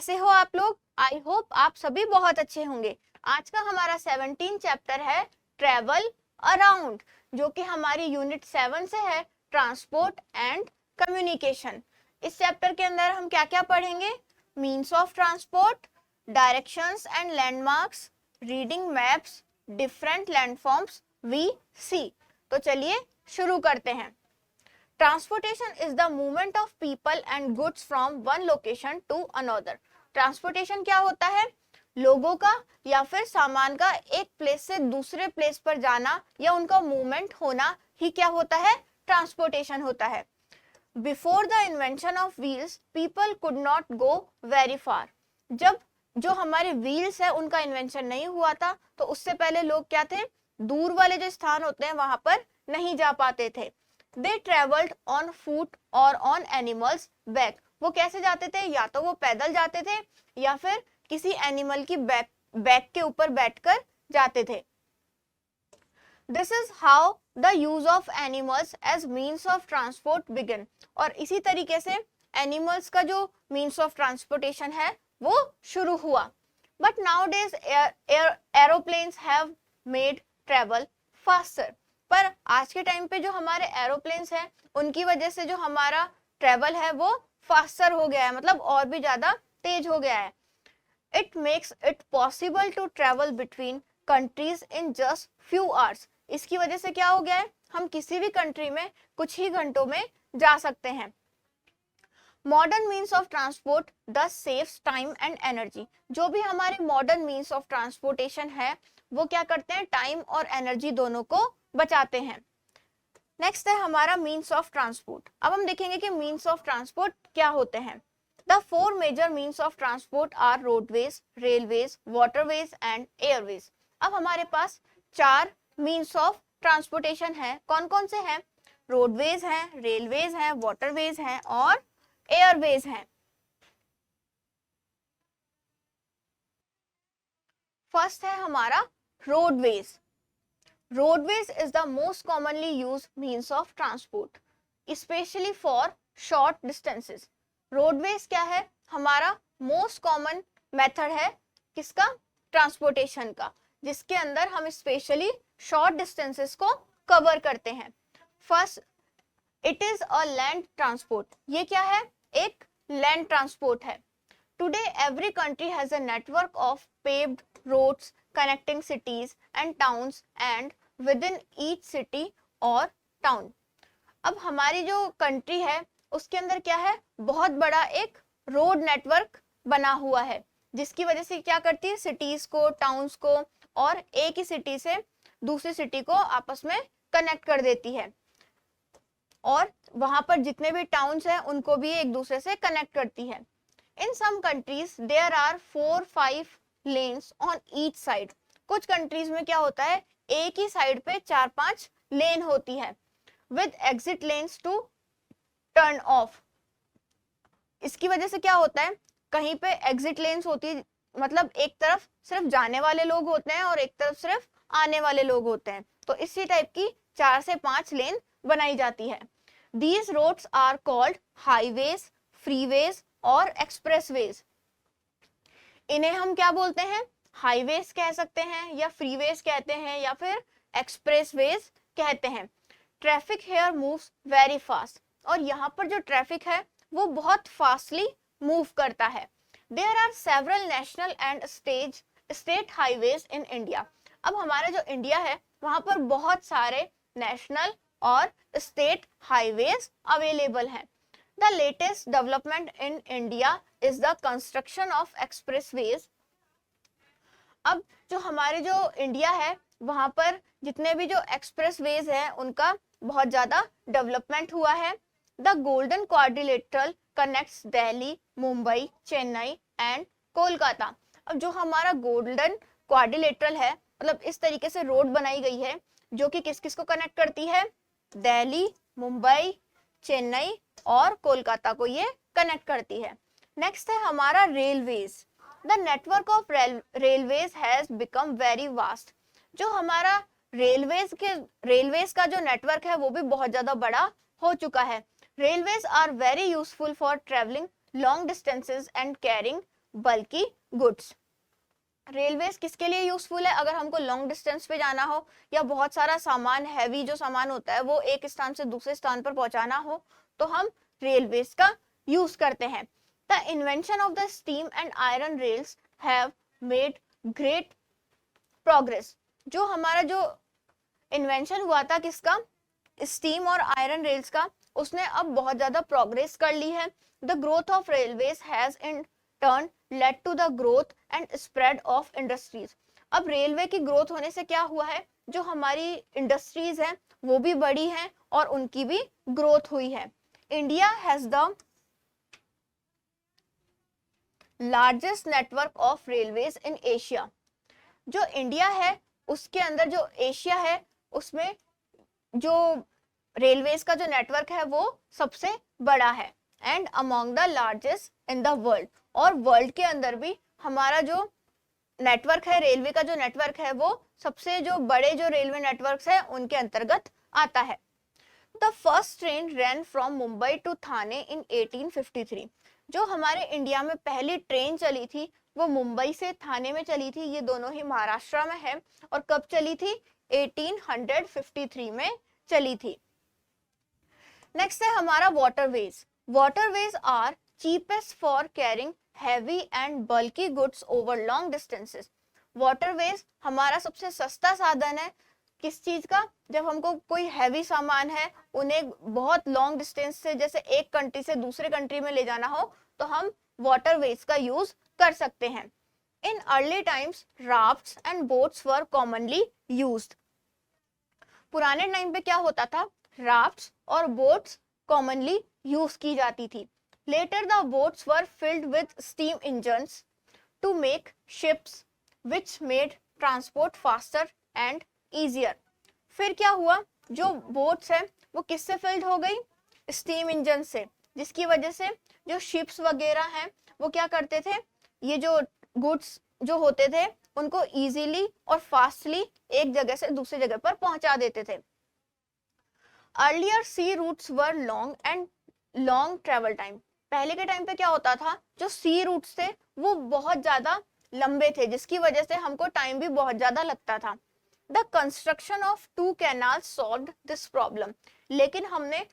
कैसे हो आप लोग? आई होप आप सभी बहुत अच्छे होंगे। आज का हमारा 17 चैप्टर है ट्रेवल अराउंड, जो कि हमारी यूनिट 7 से है, ट्रांसपोर्ट एंड कम्युनिकेशन। इस चैप्टर के अंदर हम क्या क्या पढ़ेंगे? Means of transport, directions and landmarks, reading maps, different landforms we see. तो चलिए शुरू करते हैं। Transportation is the movement of people and goods from one location to another. Transportation क्या होता है? लोगों का या फिर सामान का एक प्लेस से दूसरे प्लेस पर जाना या उनका मूवमेंट होना ही क्या होता है? ट्रांसपोर्टेशन होता है। Before the invention of wheels, people could not go very far. जब जो हमारे व्हील्स है उनका इन्वेंशन नहीं हुआ था, तो उससे पहले लोग क्या थे? दूर वाले जो स्थान होते हैं वहां पर नहीं जा पाते थे। They traveled on foot or on animals back. वो कैसे जाते थे? या तो वो पैदल जाते थे या फिर किसी एनिमल की बैक के ऊपर बैठकर जाते थे। This is how the use of animals as means of transport began. और इसी तरीके से एनिमल्स का जो means of transportation है वो शुरू हुआ। But nowadays aeroplanes have made travel faster. पर आज के टाइम पे जो हमारे एरोप्लेन्स हैं उनकी वजह से जो हमारा ट्रेवल है वो फास्टर हो गया है, मतलब और भी ज्यादा तेज हो गया है। It makes it possible to travel between countries in just few hours. इसकी वजह से क्या हो गया है? हम किसी भी कंट्री में कुछ ही घंटों में जा सकते हैं। मॉडर्न मीन्स ऑफ ट्रांसपोर्ट दस सेव्स टाइम एंड एनर्जी। जो भी हमारे मॉडर्न मीन्स ऑफ ट्रांसपोर्टेशन है वो क्या करते हैं? टाइम और एनर्जी दोनों को बचाते हैं। नेक्स्ट है हमारा मीन्स ऑफ ट्रांसपोर्ट। अब हम देखेंगे कि मीन्स ऑफ ट्रांसपोर्ट क्या होते हैं। The four major means of transport are roadways, railways, waterways and airways. अब हमारे पास चार मीन्स ऑफ ट्रांसपोर्टेशन है। कौन कौन से हैं? रोडवेज हैं, रेलवेज हैं, वाटरवेज हैं और एयरवेज हैं। फर्स्ट है हमारा roadways. Roadways is the most commonly used means of transport, especially for short distances. Roadways क्या है? हमारा most common method है किसका? ट्रांसपोर्टेशन का, जिसके अंदर हम स्पेशली शॉर्ट डिस्टेंसेस को कवर करते हैं। First, it is a land transport. ये क्या है? एक लैंड ट्रांसपोर्ट है। Today every country has a network of paved roads connecting cities and towns and within each city or town. अब हमारी जो कंट्री है उसके अंदर क्या है? बहुत बड़ा एक रोड नेटवर्क बना हुआ है, जिसकी वजह से क्या करती है? सिटीज को, टाउन्स को और एक ही सिटी से दूसरी सिटी को आपस में कनेक्ट कर देती है, और वहां पर जितने भी टाउन्स हैं उनको भी एक दूसरे से कनेक्ट करती है। In some countries there are 4-5 lanes on each side. कुछ कंट्रीज में क्या होता है? एक ही साइड पे 4-5 लेन होती है, with exit lanes to turn off. इसकी वजह से क्या होता है? कहीं पे एग्जिट लेन्स होती है, मतलब एक तरफ सिर्फ जाने वाले लोग होते हैं और एक तरफ सिर्फ आने वाले लोग होते हैं, तो इसी टाइप की 4 से 5 लेन बनाई जाती है। These roads are called highways, freeways और एक्सप्रेसवेज। इन्हें हम क्या बोलते हैं? हाईवेज कह सकते हैं या फ्रीवेज कहते हैं या फिर एक्सप्रेसवेज कहते हैं। Traffic here moves very fast, और यहाँ पर जो ट्रैफिक है वो बहुत फास्टली मूव करता है। There are several national and state highways in India. अब हमारा जो इंडिया है वहां पर बहुत सारे नेशनल और स्टेट हाईवेज अवेलेबल हैं। The latest development in India is the construction of expressways. अब जो हमारे जो इंडिया है वहां पर जितने भी जो एक्सप्रेसवेज हैं उनका बहुत ज्यादा डेवलपमेंट हुआ है। The golden quadrilateral connects Delhi, Mumbai, Chennai and Kolkata. अब जो हमारा गोल्डन क्वाड्रिलेटरल है, मतलब इस तरीके से रोड बनाई गई है जो कि किस किस को कनेक्ट करती है? दिल्ली, मुंबई, चेन्नई और कोलकाता को ये कनेक्ट करती है। नेक्स्ट है हमारा railways. The network of railways has become very vast. जो हमारा रेलवेज का जो नेटवर्क है वो भी बहुत ज्यादा बड़ा हो चुका है। Railways are very useful for travelling long distances and carrying bulky goods. Railways किसके लिए यूजफुल है? अगर हमको लॉन्ग डिस्टेंस पे जाना हो या बहुत सारा सामान, हैवी जो सामान होता है वो एक स्थान से दूसरे स्थान पर पहुंचाना हो, तो हम रेलवेज का यूज करते हैं। The invention of the steam and iron rails have made great progress. जो हमारा जो इन्वेंशन हुआ था किसका? स्टीम और आयरन रेल्स का, उसने अब बहुत ज्यादा प्रोग्रेस कर ली है। The growth of railways has in turn led to the growth and spread of industries. अब रेलवे की ग्रोथ होने से क्या हुआ है? जो हमारी इंडस्ट्रीज हैं वो भी बढ़ी हैं और उनकी भी ग्रोथ हुई है। India has the largest network of railways in Asia. जो इंडिया है उसके अंदर जो एशिया है उसमें जो रेलवेज का जो नेटवर्क है वो सबसे बड़ा है। And among the largest in the world, और वर्ल्ड के अंदर भी हमारा जो नेटवर्क है, रेलवे का जो नेटवर्क है वो सबसे जो बड़े जो रेलवे नेटवर्क्स है उनके अंतर्गत आता है। The first train ran from Mumbai to Thane in 1853। जो हमारे इंडिया में पहली ट्रेन चली थी वो मुंबई से थाने में चली थी। ये दोनों ही महाराष्ट्र में है। और कब चली थी? 1853 में चली थी। नेक्स्ट है हमारा waterways. Waterways are cheapest for carrying heavy and bulky goods over long distances. Waterways हमारा सबसे सस्ता साधन है किस चीज का? जब हमको कोई हैवी सामान है उन्हें बहुत लॉन्ग डिस्टेंस से, जैसे एक कंट्री से दूसरे कंट्री में ले जाना हो, तो हम वाटरवेज का यूज कर सकते हैं। In early times rafts and boats were commonly used. पुराने टाइम पे क्या होता था? राफ्ट्स और बोट्स कॉमनली यूज की जाती थी। Later the boats were filled with steam engines to make ships which made transport faster and easier. फिर क्या हुआ? जो बोट्स है वो किससे फिल्ड हो गई? स्टीम इंजन से, जिसकी वजह से जो शिप्स वगैरह हैं वो क्या करते थे? ये जो गुड्स जो होते थे उनको इजीली और फास्टली एक जगह से दूसरी जगह पर पहुंचा देते थे। Earlier sea routes were long and long travel time. पहले के टाइम पे क्या होता था? जो सी रूट्स थे वो बहुत ज्यादा लंबे थे, जिसकी वजह से हमको टाइम भी बहुत ज्यादा लगता था। The construction of 2 canals solved this problem. लेकिन हमने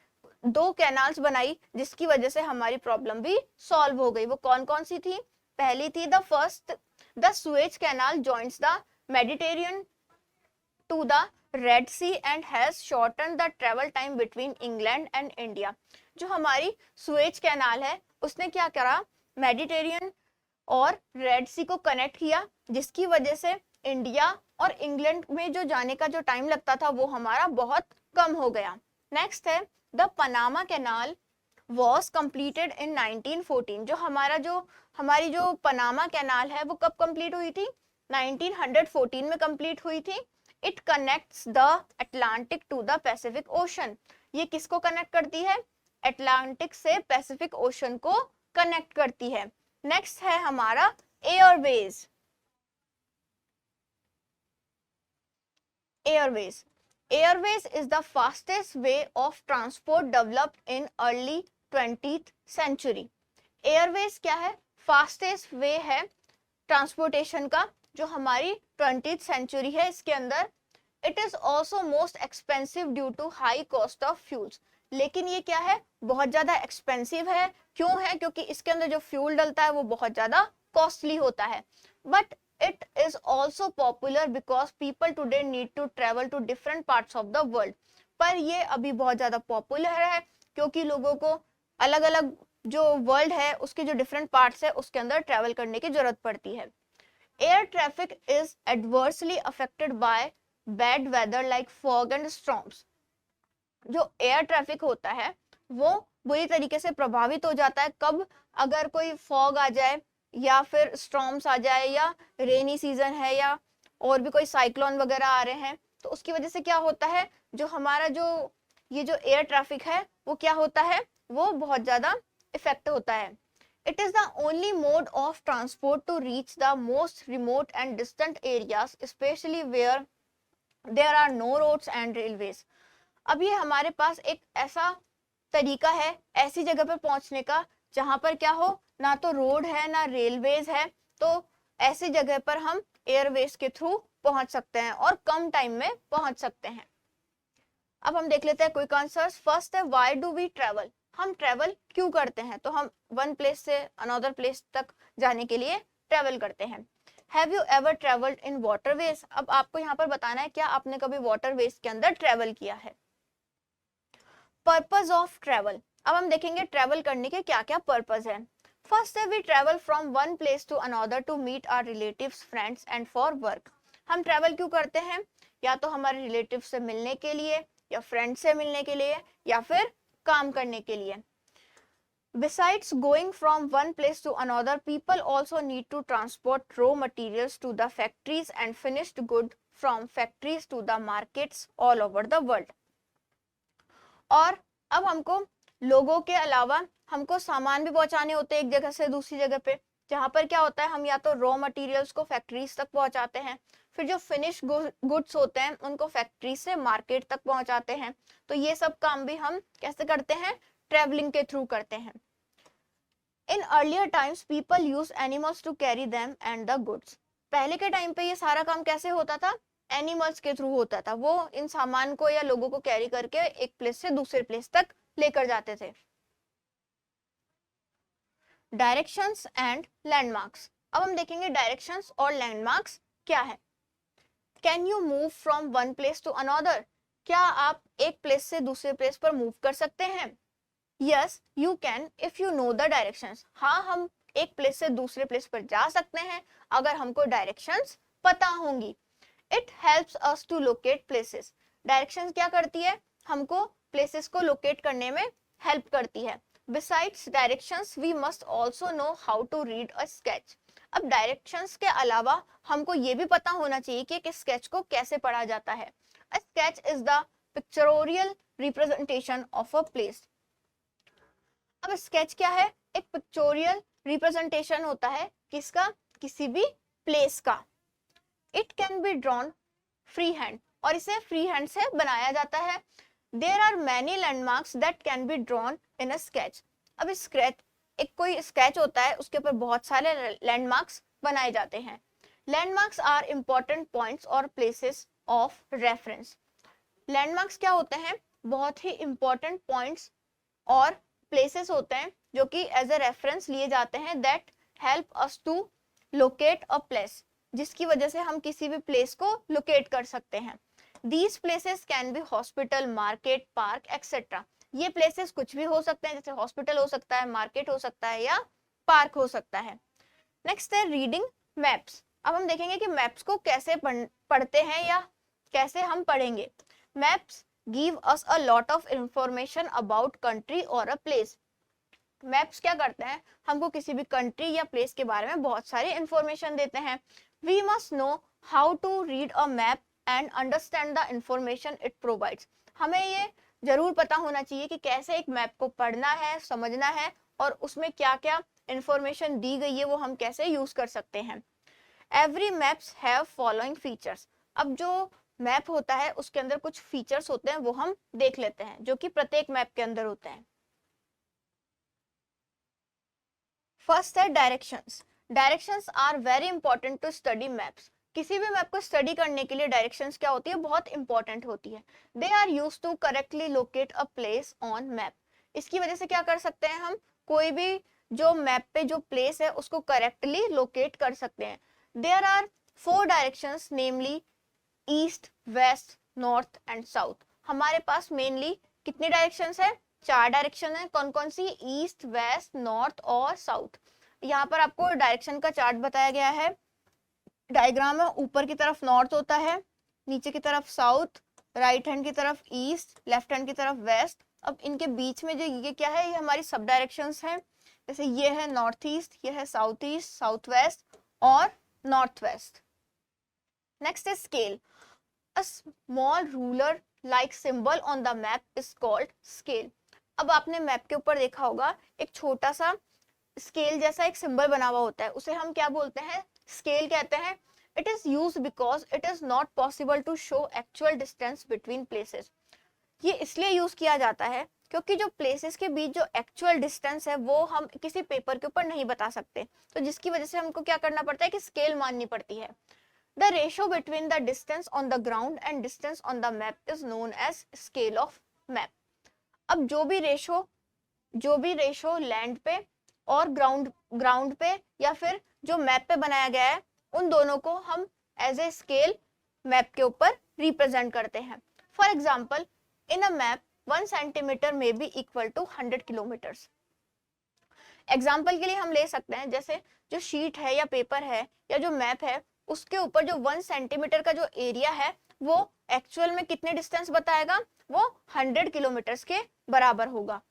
2 कैनाल्स बनाई जिसकी वजह से हमारी प्रॉब्लम भी सॉल्व हो गई। वो कौन कौन सी थी? पहली थी the Suez canal joints the Mediterranean to the Red Sea and has shorten the travel time between England and India. जो हमारी सुएज कैनाल है उसने क्या करा? मेडिटेरियन और रेड सी को कनेक्ट किया, जिसकी वजह से इंडिया और इंग्लैंड में जो जाने का जो टाइम लगता था वो हमारा बहुत कम हो गया। नेक्स्ट है the Panama canal was completed in 1914। जो हमारी जो पनामा कैनाल है वो कब कंप्लीट हुई थी? 1914 में कंप्लीट हुई थी। It connects the Atlantic to the Pacific ocean. ये किसको कनेक्ट करती है? अटलांटिक से पैसिफिक ओशन को कनेक्ट करती है। नेक्स्ट है हमारा Airways. Airways is the fastest way of transport developed in early 20th century. Airways क्या है? फास्टेस्ट वे है ट्रांसपोर्टेशन का जो हमारी 20th सेंचुरी है इसके अंदर। It is also most expensive due to high cost of fuels. लेकिन ये क्या है? बहुत ज्यादा एक्सपेंसिव है। क्यों है? क्योंकि इसके अंदर जो फ्यूल डलता है वो बहुत ज्यादा कॉस्टली होता है। But it is also popular because people today need to travel to different parts of the world. पर ये अभी बहुत ज्यादा पॉपुलर है क्योंकि लोगों को अलग अलग जो वर्ल्ड है उसके जो डिफरेंट पार्ट्स है उसके अंदर ट्रेवल करने की जरूरत पड़ती है। Air traffic is adversely affected by bad weather like fog and storms. जो एयर ट्रैफिक होता है वो बुरी तरीके से प्रभावित हो जाता है कब? अगर कोई फॉग आ जाए या फिर स्टॉर्म्स आ जाए या रेनी सीजन है या और भी कोई साइक्लोन वगैरह आ रहे हैं, तो उसकी वजह से क्या होता है? जो हमारा ये जो एयर ट्रैफिक है वो क्या होता है? वो बहुत ज्यादा इफेक्ट होता है। It is the only mode of transport to reach the most remote and distant areas specially where there are no roads and railways. अब ये हमारे पास एक ऐसा तरीका है ऐसी जगह पर पहुंचने का जहां पर क्या हो, ना तो रोड है ना रेलवेज है, तो ऐसी जगह पर हम एयरवेज के थ्रू पहुंच सकते हैं और कम टाइम में पहुंच सकते हैं। अब हम देख लेते हैं क्विक आंसर्स। फर्स्ट है व्हाई डू वी ट्रेवल, हम ट्रेवल क्यों करते हैं, तो हम वन प्लेस से अनदर प्लेस तक जाने के लिए ट्रेवल करते हैं। Have you ever travelled in waterways, अब आपको यहाँ पर बताना है क्या आपने कभी वाटरवेज के अंदर ट्रेवल किया है। पर्पस ऑफ ट्रेवल, अब हम देखेंगे ट्रेवल करने के क्या क्या पर्पस है। फर्स्ट है we travel from one place to another to meet our relatives, friends and for work, हम ट्रेवल क्यों करते हैं, या तो हमारे रिलेटिव से मिलने के लिए, या फ्रेंड से मिलने के लिए, या फिर काम करने के लिए। Besides going from one place to another, people also need to transport raw materials to the factories and finished good from factories to the markets all over the world. और अब हमको लोगों के अलावा हमको सामान भी पहुंचाने होते हैं एक जगह से दूसरी जगह पे, जहां पर क्या होता है हम या तो रॉ मटेरियल्स को फैक्ट्रीज तक पहुंचाते हैं, फिर जो फिनिश गुड्स होते हैं उनको फैक्ट्री से मार्केट तक पहुंचाते हैं। तो ये सब काम भी हम कैसे करते हैं, ट्रेवलिंग के थ्रू करते हैं। In earlier times people use animals to carry them and the goods, पहले के टाइम पे ये सारा काम कैसे होता था, एनिमल्स के थ्रू होता था, वो इन सामान को या लोगों को कैरी करके एक प्लेस से दूसरे प्लेस तक लेकर जाते थे। डायरेक्शंस एंड लैंडमार्क्स, अब हम देखेंगे डायरेक्शंस और लैंडमार्क्स क्या है। Can you move from one place to another, क्या आप एक प्लेस से दूसरे प्लेस पर मूव कर सकते हैं। Yes you can if you know the directions, हाँ हम एक प्लेस से दूसरे प्लेस पर जा सकते हैं अगर हमको डायरेक्शंस पता होंगी। It helps us to locate places, directions क्या करती है, हमको प्लेसेस को लोकेट करने में हेल्प करती है। Besides directions we must also know how to read a sketch, अब डायरेक्शंस के अलावा हमको ये भी पता होना चाहिए कि एक स्केच को कैसे पढ़ा जाता है। A sketch is the pictorial representation of a place, अब स्केच क्या है, एक पिक्चोरियल रिप्रेजेंटेशन होता है किसका, किसी भी प्लेस का। It can be drawn free hand, और इसे फ्री हैंड से बनाया जाता है। There are many landmarks that can be drawn in a sketch, अब स्केच एक कोई स्केच होता है उसके ऊपर बहुत सारे लैंडमार्क्स बनाए जाते हैं। लैंडमार्क्स आर इंपॉर्टेंट पॉइंट्स और प्लेसेस ऑफ रेफरेंस, लैंडमार्क्स क्या होते हैं, बहुत ही इंपॉर्टेंट पॉइंट्स और प्लेसेस होते हैं जो कि एज ए रेफरेंस लिए जाते हैं, that help us to locate a place, जिसकी वजह से हम किसी भी प्लेस को लोकेट कर सकते हैं। These places can be hospital, market, park etcetera, ये प्लेसेस कुछ भी हो सकते हैं, जैसे हॉस्पिटल हो सकता है, मार्केट हो सकता है या पार्क हो सकता है। नेक्स्ट है रीडिंग मैप्स, अब हम देखेंगे कि मैप्स को कैसे पढ़ते हैं या कैसे हम पढ़ेंगे। Maps give us a lot of information about country और अ प्लेस, मैप्स क्या करते हैं, हमको किसी भी कंट्री या प्लेस के बारे में बहुत सारी इंफॉर्मेशन देते हैं। We must know how to read a map and understand the information it provides, हमें ये जरूर पता होना चाहिए कि कैसे एक मैप को पढ़ना है, समझना है, और उसमें क्या क्या इंफॉर्मेशन दी गई है वो हम कैसे यूज कर सकते हैं। Every maps have following features, अब जो मैप होता है उसके अंदर कुछ फीचर्स होते हैं वो हम देख लेते हैं जो कि प्रत्येक मैप के अंदर होते हैं। फर्स्ट है directions, directions are very important to study maps, किसी भी मैप को स्टडी करने के लिए डायरेक्शंस क्या होती है, बहुत इंपॉर्टेंट होती है। They are used to correctly locate a place on map, इसकी वजह से क्या कर सकते हैं हम, कोई भी जो मैप पे जो प्लेस है उसको करेक्टली लोकेट कर सकते हैं। There are 4 directions namely east, west, north and south, हमारे पास मेनली कितनी डायरेक्शंस है, 4 डायरेक्शन है, कौन कौन सी, ईस्ट, वेस्ट, नॉर्थ और साउथ। यहाँ पर आपको डायरेक्शन का चार्ट बताया गया है, डायग्राम में ऊपर की तरफ नॉर्थ होता है, नीचे की तरफ साउथ, राइट हैंड की तरफ ईस्ट, लेफ्ट हैंड की तरफ वेस्ट। अब इनके बीच में जो ये क्या है, ये हमारी सब डायरेक्शंस हैं, जैसे ये है नॉर्थ ईस्ट, ये है साउथ ईस्ट, साउथ वेस्ट और north west. Next is scale. A small ruler like symbol on the map is called scale. अब आपने मैप के ऊपर देखा होगा एक छोटा सा स्केल जैसा एक सिंबल बना हुआ होता है, उसे हम क्या बोलते हैं, स्केल कहते हैं। It is use because it is not possible to show actual distance between places, ये इसलिए यूज किया जाता है क्योंकि जो प्लेसेस के बीच जो एक्चुअल डिस्टेंस है वो हम किसी पेपर के ऊपर नहीं बता सकते, तो जिसकी वजह से हमको क्या करना पड़ता है कि स्केल माननी पड़ती है। The ratio between the distance on the ground and distance on the map is known as scale of map. अब जो भी रेशो लैंड पे और ग्राउंड पे या फिर जो मैप पे बनाया गया है, उन दोनों को हम एज ए स्केल मैप के ऊपर रिप्रेजेंट करते हैं। For example, in a map 1 centimetre में be equal to 100 kilometres. Example के लिए हम ले सकते हैं, जैसे जो शीट है या पेपर है या जो मैप है, उसके ऊपर जो 1 सेंटीमीटर का जो एरिया है वो एक्चुअल में कितने डिस्टेंस बताएगा, वो 100 किलोमीटर्स के बराबर होगा।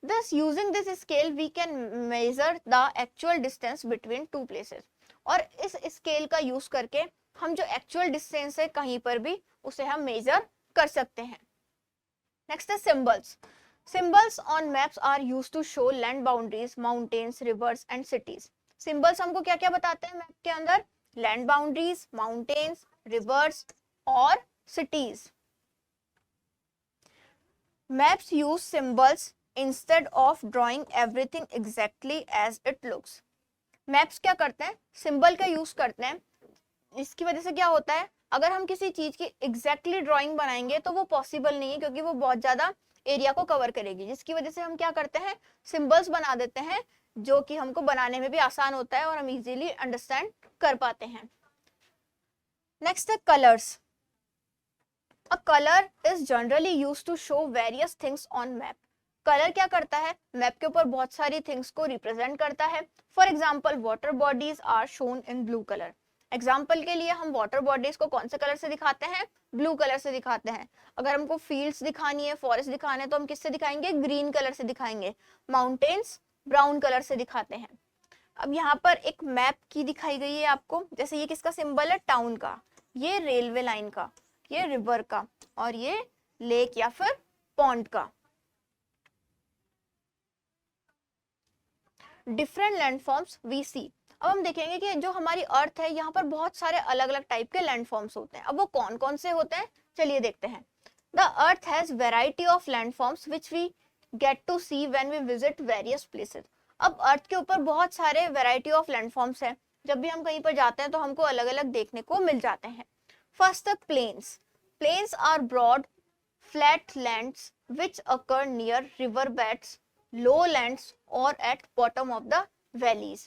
Thus, using this scale, we can measure the actual distance between two places. और इस स्केल का यूज करके हम जो एक्चुअल डिस्टेंस है कहीं पर भी उसे हम मेजर कर सकते हैं। नेक्स्ट है symbols. Symbols on maps are used to show land boundaries, mountains, rivers and cities. Symbols हमको क्या क्या बताते हैं मैप के अंदर? लैंड बाउंड्रीज, माउंटेन्स, रिवर्स और cities. Maps use symbols instead of drawing everything exactly as it looks. Maps क्या करते हैं? सिंबल का यूज करते हैं। इसकी वजह से क्या होता है, अगर हम किसी चीज की एग्जैक्टली ड्राइंग बनाएंगे तो वो पॉसिबल नहीं है, क्योंकि वो बहुत ज्यादा एरिया को कवर करेगी, जिसकी वजह से हम क्या करते हैं, सिंबल्स बना देते हैं, जो कि हमको बनाने में भी आसान होता है और हम इजीली अंडरस्टैंड कर पाते हैं। नेक्स्ट है colours. A colour is generally used to show various things on map. Colour क्या करता है, मैप के ऊपर बहुत सारी थिंग्स को रिप्रेजेंट करता है। For example, water bodies are shown in blue colour. Example के लिए हम वाटर बॉडीज को कौन से कलर से दिखाते हैं? ब्लू कलर से दिखाते हैं। अगर हमको फील्ड्स दिखानी है, फॉरेस्ट दिखाने हैं, तो हम किससे दिखाएंगे? ग्रीन कलर से दिखाएंगे। माउंटेन्स ब्राउन कलर से दिखाते हैं। अब यहाँ पर एक मैप की दिखाई गई है आपको, जैसे ये किसका सिंबल है? टाउन का, ये रेलवे लाइन का, ये रिवर का और ये लेक या फिर पॉन्ड का। डिफरेंट लैंडफॉर्म्स वी सी। अब हम देखेंगे कि जो हमारी अर्थ है, यहाँ पर बहुत सारे अलग अलग टाइप के लैंडफॉर्म्स होते हैं। अब वो कौन कौन से होते हैं, चलिए देखते हैं। The earth has variety of landforms which we get to see when we visit various places. अब अर्थ के ऊपर बहुत सारे वेराइटी ऑफ लैंडफॉर्म्स हैं, जब भी हम कहीं पर जाते हैं तो हमको अलग अलग देखने को मिल जाते हैं। First, plains. Plains are broad flat lands which occur near river beds, lowlands और at bottom of the valleys।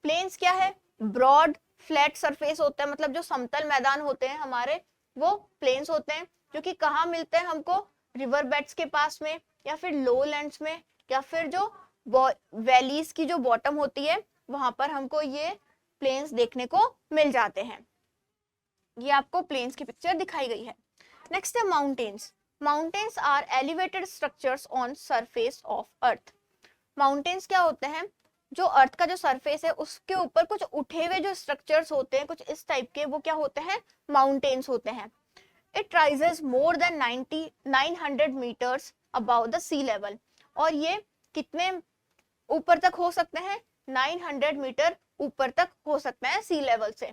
Plains क्या है? ब्रॉड फ्लैट सरफेस होता है, मतलब जो समतल मैदान होते हैं हमारे, वो प्लेन्स होते हैं, जो कि कहाँ मिलते हैं हमको? रिवर बेड्स के पास में, या फिर लोलैंड्स में, या फिर जो वैलीज की जो बॉटम होती है वहां पर हमको ये प्लेन्स देखने को मिल जाते हैं। ये आपको प्लेन्स की पिक्चर दिखाई गई है। नेक्स्ट है mountains. Mountains are elevated structures on surface of earth. Mountains क्या होते हैं? जो अर्थ का जो सरफेस है उसके ऊपर कुछ उठे हुए जो स्ट्रक्चर्स होते हैं, कुछ इस टाइप के, वो क्या होते हैं? माउंटेन्स होते हैं। It rises more than 900 metres about the sea level. और ये कितने ऊपर तक हो सकते हैं? 900 मीटर ऊपर तक हो सकते हैं सी लेवल से।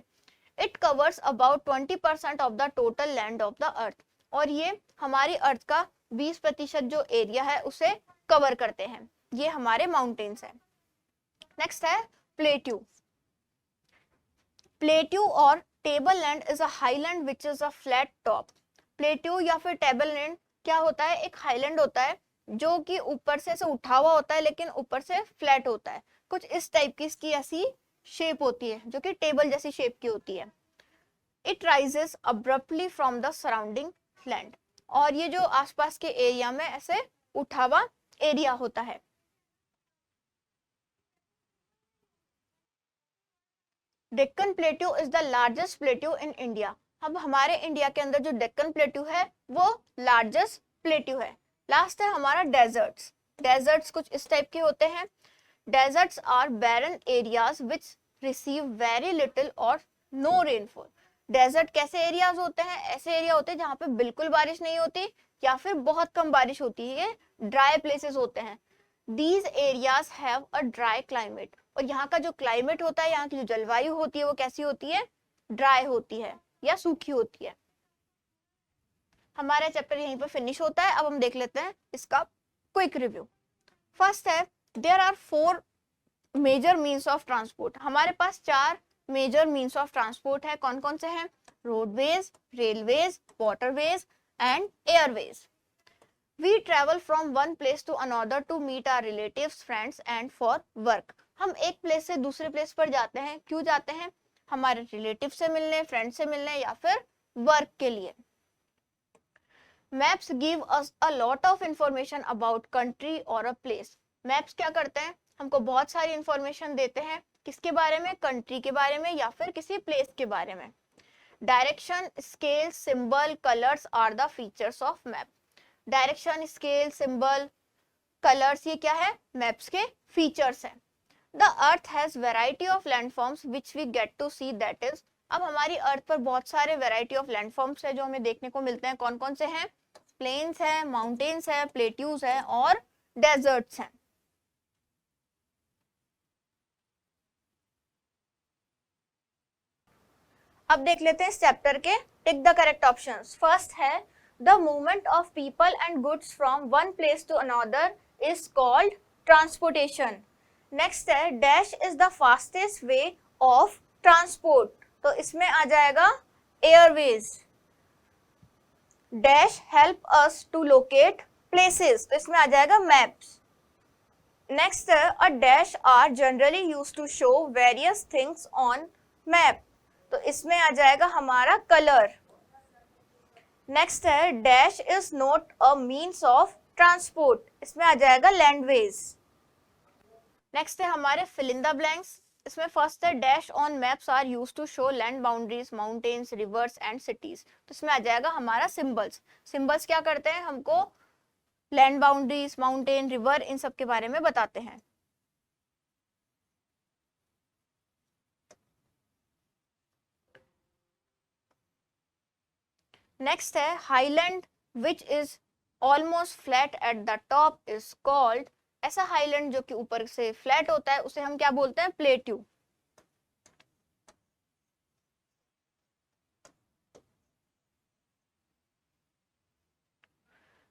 It covers about 20% of the total land of the earth. और ये हमारी अर्थ का 20% जो एरिया है उसे कवर करते हैं। ये हमारे माउंटेन्स है। नेक्स्ट है प्लेट्यू। प्लेट्यू और table land is a highland which is a flat top. Plateau या फिर टेबल लैंड क्या होता है? एक हाईलैंड होता है जो कि ऊपर से उठा हुआ होता है, लेकिन ऊपर से फ्लैट होता है। कुछ इस टाइप की इसकी ऐसी शेप होती है, जो कि टेबल जैसी शेप की होती है। It rises abruptly from the surrounding land. और ये जो आसपास के एरिया में ऐसे उठा हुआ एरिया होता है। Deccan plateau is the largest plateau in India. अब हमारे इंडिया के अंदर जो डेक्कन प्लेट्यू है वो लार्जेस्ट प्लेट्यू है। लास्ट है हमारा डेजर्ट्स। डेजर्ट्स कुछ इस टाइप के होते हैं। Deserts are barren areas which receive very little और नो रेनफॉल। डेजर्ट कैसे एरियाज होते हैं? ऐसे एरिया होते हैं जहाँ पे बिल्कुल बारिश नहीं होती या फिर बहुत कम बारिश होती है। ये ड्राई प्लेसेस होते हैं। These areas have a dry climate। और यहाँ का जो क्लाइमेट होता है, यहाँ की जो जलवायु होती है, वो कैसी होती है? ड्राई होती है या सूखी होती है। हमारा चैप्टर यहीं पर फिनिश होता है। अब हम देख लेते हैं इसका क्विक रिव्यू। फर्स्ट है, there are 4 major means of transport. हमारे पास 4 मेजर मीन्स ऑफ ट्रांसपोर्ट है। कौन कौन से हैं? Roadways, railways, waterways and airways. We travel from one place to another to meet our relatives, friends and for work. हम एक प्लेस से दूसरे प्लेस पर जाते हैं। क्यों जाते हैं? हमारे रिलेटिव से मिलने, फ्रेंड से मिलने या फिर वर्क के लिए। Maps give us a lot of information about country और अ प्लेस। मैप्स क्या करते हैं? हमको बहुत सारी इंफॉर्मेशन देते हैं। किसके बारे में? कंट्री के बारे में या फिर किसी प्लेस के बारे में। Direction, scale, symbol, colours are the features of map. Direction, scale, symbol, colours, ये क्या है? मैप्स के फीचर्स हैं। The earth has variety of landforms which we get to see, that is, अब हमारी अर्थ पर बहुत सारे वेराइटी ऑफ लैंडफॉर्म्स है जो हमें देखने को मिलते हैं। कौन कौन से हैं? प्लेन्स है, माउंटेन्स है, प्लेट्यूज है और डेजर्ट्स हैं। अब देख लेते हैं इस चैप्टर के tick the correct options. First है, the movement of people and goods from one place to another is called transportation. Next है, dash is the fastest way of transport, तो इसमें आ जाएगा airways. Dash help us to locate places, तो इसमें आ जाएगा मैप्स। नेक्स्ट है, a dash are generally used to show various things on map, तो इसमें आ जाएगा हमारा कलर। नेक्स्ट है, dash is not a means of transport, इसमें आ जाएगा लैंडवेज। नेक्स्ट है हमारे फिल इन द ब्लैंक्स। इसमें फर्स्ट है, dash on maps are used to show land boundaries, mountains, rivers and cities, तो इसमें आ जाएगा हमारा सिंबल्स। सिंबल्स क्या करते हैं? हमको लैंड बाउंड्रीज, माउंटेन, रिवर, इन सब के बारे में बताते हैं। नेक्स्ट है, highland which is almost flat at the top is called, ऐसा हाईलैंड जो कि ऊपर से फ्लैट होता है उसे हम क्या बोलते हैं? प्लेट्यू।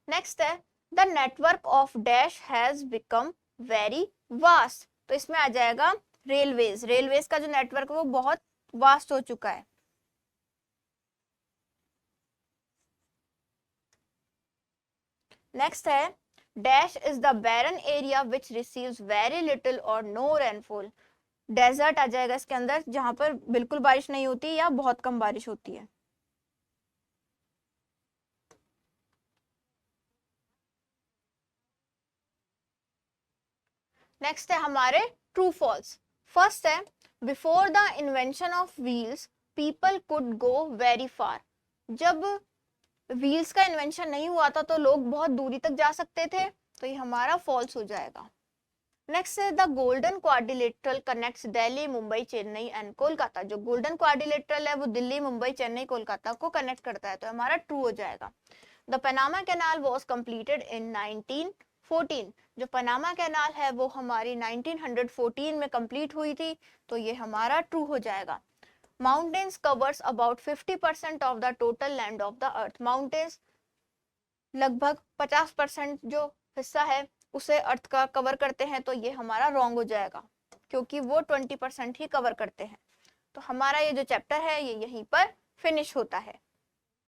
नेक्स्ट है, the network of dash has become very vast, तो इसमें आ जाएगा रेलवेज। रेलवेज का जो नेटवर्क है वो बहुत वास्ट हो चुका है। नेक्स्ट है, dash is the barren area which receives very little और नो रेनफॉल। डेजर्ट आ जाएगा इसके अंदर, जहां पर बिल्कुल बारिश नहीं होती या बहुत कम बारिश होती है। नेक्स्ट है हमारे ट्रू फॉल्स। फर्स्ट है, before the invention of wheels people could go very far. जब व्हील्स का इन्वेंशन नहीं हुआ था तो लोग बहुत दूरी तक जा सकते थे, तो ये हमारा फॉल्स हो जाएगा। नेक्स्ट है, the golden quadrilateral connects Delhi, Mumbai, Chennai and Kolkata. जो गोल्डन क्वाड्रिलेटरल है वो दिल्ली, मुंबई, चेन्नई, कोलकाता को कनेक्ट करता है, तो हमारा ट्रू हो जाएगा। The Panama canal was completed in 1914। जो पनामा कैनाल है वो हमारी 1914 में कंप्लीट हुई थी, तो ये हमारा ट्रू हो जाएगा। Mountains covers about 50% of the total land of the earth. Mountains लगभग 50% जो हिस्सा है उसे अर्थ का कवर करते हैं, तो ये हमारा रॉन्ग हो जाएगा क्योंकि वो 20% ही कवर करते हैं। तो हमारा ये जो चैप्टर है ये यहीं पर फिनिश होता है।